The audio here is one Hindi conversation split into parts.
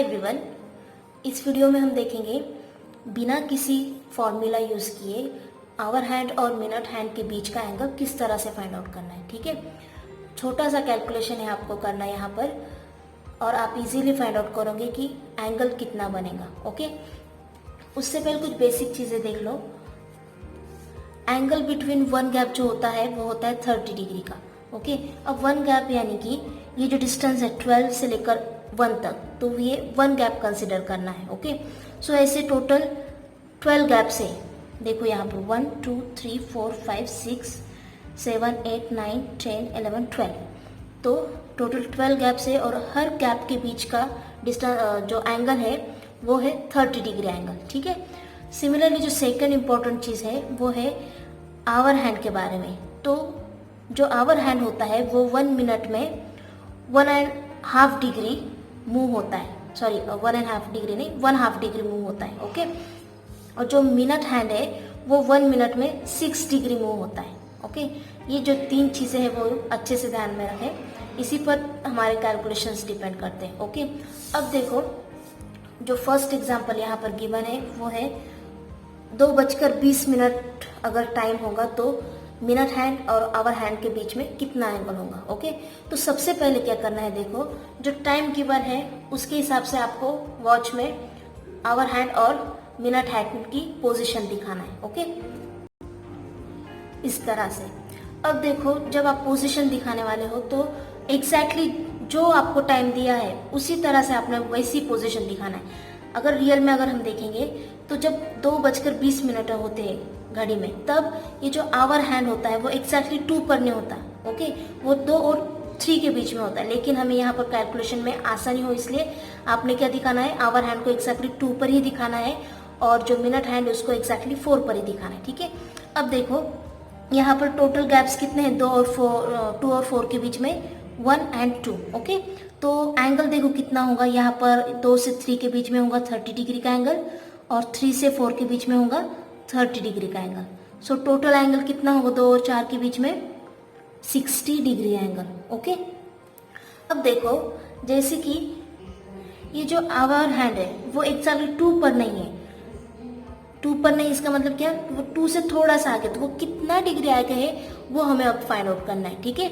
एवरीवन, इस वीडियो में हम देखेंगे बिना किसी फॉर्मूला यूज़ किए आवर हैंड और मिनट हैंड के बीच का एंगल किस तरह से फाइंड आउट करना है। ठीक है, छोटा सा कैलकुलेशन है आपको करना है यहाँ पर और आप इजीली फाइंड आउट करोगे कि एंगल कितना बनेगा। ओके, उससे पहले कुछ बेसिक चीज़ें देख लो। एंगल बिटवीन वन गैप जो होता है वो होता है 30 डिग्री का। ओके, अब वन गैप यानी कि ये जो डिस्टेंस है 12 से लेकर 1 तक, तो ये वन गैप कंसिडर करना है। ओके, सो ऐसे टोटल 12 गैप से देखो यहाँ पर 1 2 3 4 5 6 7 8 9 10 11 12, तो टोटल 12 गैप से और हर गैप के बीच का डिस्टेंस जो एंगल है वो है 30 डिग्री एंगल। ठीक है, सिमिलरली जो सेकंड इम्पॉर्टेंट चीज़ है वो है आवर हैंड के बारे में। तो जो आवर हैंड होता है वो 1 मिनट में 1.5 डिग्री मूव होता है, सॉरी 1.5 डिग्री नहीं, 1/2 डिग्री मूव होता है। ओके, और जो मिनट हैंड है वो 1 मिनट में 6 डिग्री मूव होता है। ओके, ये जो तीन चीज़ें हैं वो अच्छे से ध्यान में रखें, इसी पर हमारे कैलकुलेशंस डिपेंड करते हैं। ओके, अब देखो जो फर्स्ट एग्जांपल यहाँ पर गिवन है वो है 2:20 अगर टाइम होगा तो मिनट हैंड और आवर हैंड के बीच में कितना एंगल होगा। ओके, तो सबसे पहले क्या करना है, देखो जो टाइम गिवन है उसके हिसाब से आपको वॉच में आवर हैंड और मिनट हैंड की पोजीशन दिखाना है। ओके, इस तरह से। अब देखो जब आप पोजीशन दिखाने वाले हो तो एग्जैक्टली जो आपको टाइम दिया है उसी तरह से आपने वैसी पोजीशन दिखाना है। अगर रियल में अगर हम देखेंगे तो जब 2:20 होते हैं घड़ी में, तब ये जो आवर हैंड होता है वो एग्जैक्टली 2 पर नहीं होता। ओके, वो 2 और 3 के बीच में होता है, लेकिन हमें यहाँ पर कैलकुलेशन में आसानी हो इसलिए आपने क्या दिखाना है, आवर हैंड को एग्जैक्टली 2 पर ही दिखाना है और जो मिनट हैंड है उसको एग्जैक्टली 4 पर ही दिखाना है। ठीक है, अब देखो यहाँ पर टोटल गैप्स कितने हैं, 2 और 4 के बीच में 1 और 2। ओके, तो एंगल देखो कितना होगा, यहाँ पर 2 से 3 के बीच में होगा 30 डिग्री का एंगल और 3 से 4 के बीच में होगा 30 डिग्री का एंगल। सो टोटल एंगल कितना होगा 2 और 4 के बीच में 60 डिग्री एंगल। ओके, अब देखो जैसे कि ये जो आवर हैंड है वो एग्जैक्टली 2 पर नहीं है, 2 पर नहीं, इसका मतलब क्या, वो 2 से थोड़ा सा आगे, तो वो कितना डिग्री आगे है वो हमें अब फाइंड आउट करना है। ठीक है,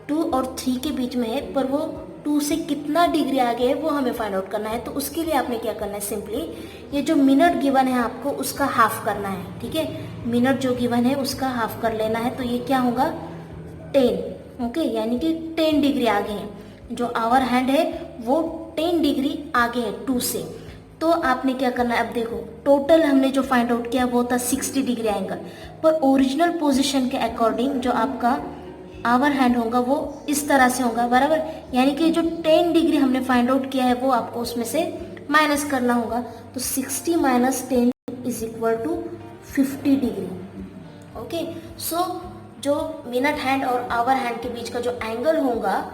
2 और 3 के बीच में है पर वो 2 से कितना डिग्री आगे है वो हमें फाइंड आउट करना है। तो उसके लिए आपने क्या करना है, सिंपली ये जो मिनट गिवन है आपको उसका हाफ करना है। ठीक है, मिनट जो गिवन है उसका हाफ कर लेना है, तो ये क्या होगा 10। ओके, यानी कि 10 डिग्री आगे है, जो आवर हैंड है वो 10 डिग्री आगे है 2 से। तो आपने क्या करना है, अब देखो टोटल हमने जो फाइंड आउट किया वो था 60 डिग्री एंगल, पर ओरिजिनल पोजीशन के अकॉर्डिंग जो आपका आवर हैंड होगा वो इस तरह से होगा, बराबर। यानी कि जो 10 डिग्री हमने फाइंड आउट किया है वो आपको उसमें से माइनस करना होगा, तो 60 - 10 = 50 डिग्री। ओके, सो जो मिनट हैंड और आवर हैंड के बीच का जो एंगल होगा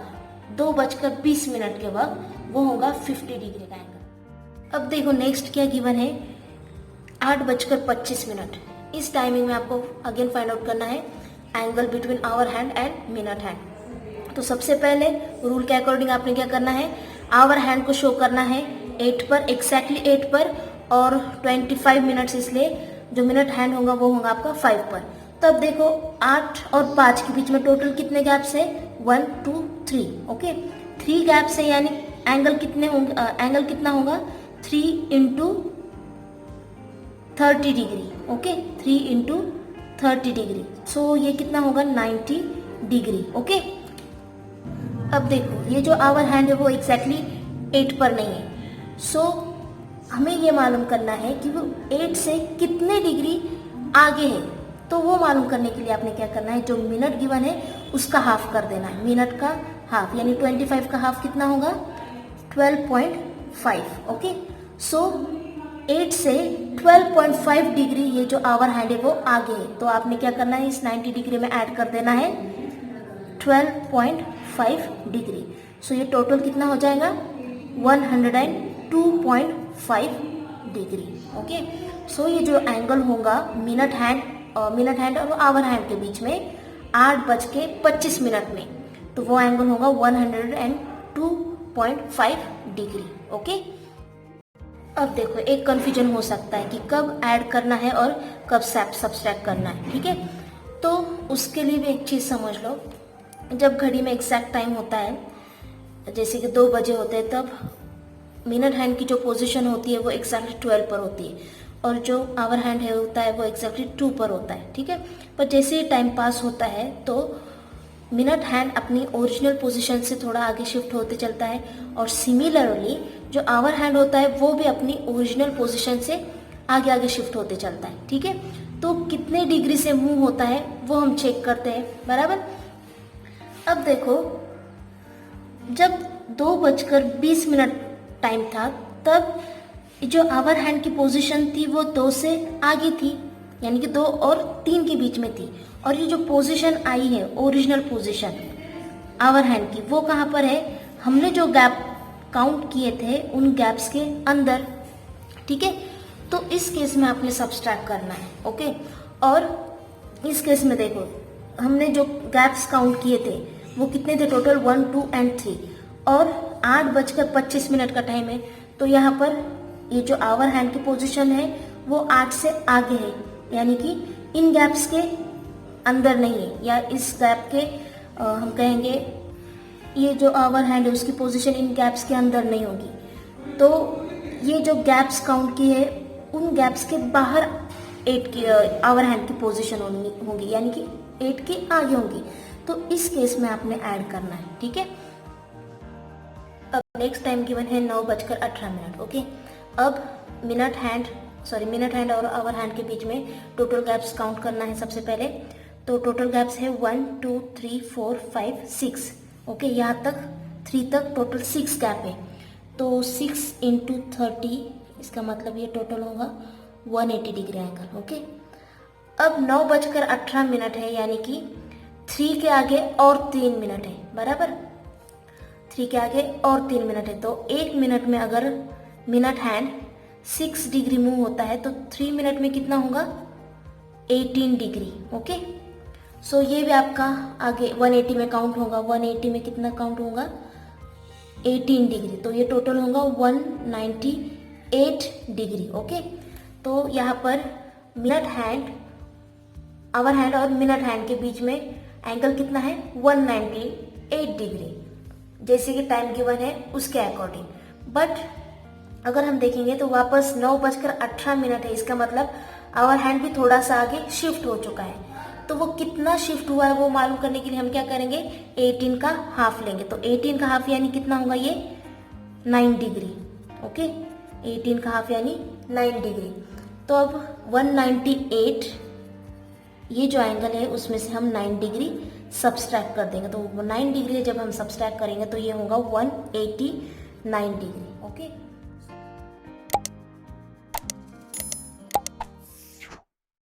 2:20 के वक्त वो होगा 50 डिग्री का एंगल। अब देखो नेक्स्ट क्या गिवन है, 8:25। इस टाइमिंग में आपको अगेन फाइंड आउट करना है angle between hour hand and minute hand. तो सबसे पहले रूल के अकॉर्डिंग आपने क्या करना है, आवर हैंड को शो करना है 8 पर, एग्जैक्टली 8 पर, और 25 मिनट्स, इसलिए जो मिनट हैंड होगा वो होगा आपका 5 पर। तब देखो 8 और 5 के बीच में टोटल कितने गैप्स है, 1 2 3। ओके, 3 गैप्स है, यानी एंगल कितने होंगे, एंगल कितना होगा 3 × 30 डिग्री। ओके, 3 × 30 डिग्री, सो ये कितना होगा 90 डिग्री। ओके, अब देखो ये जो आवर हैंड है वो एग्जैक्टली 8 पर नहीं है, सो हमें ये मालूम करना है कि वो 8 से कितने डिग्री आगे है। तो वो मालूम करने के लिए आपने क्या करना है, जो मिनट गिवन है उसका हाफ कर देना है, मिनट का हाफ यानी 25 का हाफ कितना होगा 12.5। ओके, सो 8 से 12.5 डिग्री ये जो आवर हैंड है वो आगे है, तो आपने क्या करना है, इस 90 डिग्री में ऐड कर देना है 12.5 डिग्री। सो ये टोटल कितना हो जाएगा 102.5 डिग्री। ओके, सो ये जो एंगल होगा मिनट हैंड और आवर हैंड के बीच में 8:25 में, तो वो एंगल होगा 102.5 डिग्री। ओके, अब देखो एक कंफ्यूजन हो सकता है कि कब ऐड करना है और कब सब्सट्रैक्ट करना है, ठीक है। तो उसके लिए भी एक चीज़ समझ लो, जब घड़ी में एग्जैक्ट टाइम होता है, जैसे कि 2 बजे होते हैं, तब मिनट हैंड की जो पोजीशन होती है वो एग्जैक्टली 12 पर होती है, और जो आवर हैंड है होता है वो एग्जैक्टली 2 पर होता है, ठीक है। पर जैसे ही टाइम पास होता है तो मिनट हैंड अपनी ओरिजिनल पोजीशन से थोड़ा आगे शिफ्ट होते चलता है, और सिमिलरली जो आवर हैंड होता है वो भी अपनी ओरिजिनल पोजीशन से आगे आगे शिफ्ट होते चलता है, ठीक है। तो कितने डिग्री से मूव होता है वो हम चेक करते हैं, बराबर। अब देखो, जब 2:20 टाइम था, तब जो आवर हैंड की पोजीशन थी वो 2 से आगे थी, यानी कि 2 और 3 के बीच में थी, और ये जो पोजीशन आई है ओरिजिनल पोजीशन आवर हैंड की, वो कहाँ पर है, हमने जो गैप काउंट किए थे उन गैप्स के अंदर, ठीक है। तो इस केस में आपने सब्सट्रैक्ट करना है, ओके। और इस केस में देखो, हमने जो गैप्स काउंट किए थे वो कितने थे टोटल, 1, 2 एंड 3, और 8:25 का टाइम है। तो यहाँ पर ये जो आवर हैंड की पोजीशन है वो 8 से आगे है, यानी कि इन गैप्स के अंदर नहीं है, या इस गैप के हम कहेंगे ये जो आवर हैंड है उसकी पोजीशन इन गैप्स के अंदर नहीं होगी। तो ये जो गैप्स काउंट की है उन गैप्स के बाहर 8 की आवर हैंड की पोजीशन होंगी, यानी कि 8 के आगे होंगी। तो इस केस में आपने ऐड करना है, ठीक है। अब नेक्स्ट टाइम गिवन है 9:18, ओके। अब मिनट हैंड और आवर हैंड के बीच में टोटल गैप्स काउंट करना है सबसे पहले। तो टोटल गैप्स है 1, 2, 3, 4, 5, 6, ओके। यहाँ तक 3 तक टोटल 6 गैप है। तो 6 × 30, इसका मतलब ये टोटल होगा 180 डिग्री एंगल, ओके। अब 9:18 है, यानी कि 3 के आगे और 3 मिनट है, बराबर। 3 के आगे और 3 मिनट है, तो 1 मिनट में अगर मिनट हैंड 6 डिग्री मूव होता है तो 3 मिनट में कितना होगा, 18 डिग्री, ओके। सो ये भी आपका आगे 180 में काउंट होगा। 180 में कितना काउंट होगा, 18 डिग्री, तो ये टोटल होगा 198 डिग्री, ओके। तो यहाँ पर मिनट हैंड, आवर हैंड और मिनट हैंड के बीच में एंगल कितना है, 198 डिग्री, जैसे कि टाइम गिवन है उसके अकॉर्डिंग। बट अगर हम देखेंगे तो वापस 9:18 है, इसका मतलब आवर हैंड भी थोड़ा सा आगे शिफ्ट हो चुका है। तो वो कितना शिफ्ट हुआ है वो मालूम करने के लिए हम क्या करेंगे, 18 का हाफ लेंगे। तो 18 का हाफ यानी कितना होगा, ये 9 डिग्री, ओके। 18 का हाफ यानी 9 डिग्री। तो अब 198, ये जो एंगल है उसमें से हम 9 डिग्री सब्सट्रैक्ट कर देंगे। तो 9 डिग्री जब हम सब्सट्रैक्ट करेंगे तो ये होगा 189 डिग्री, ओके।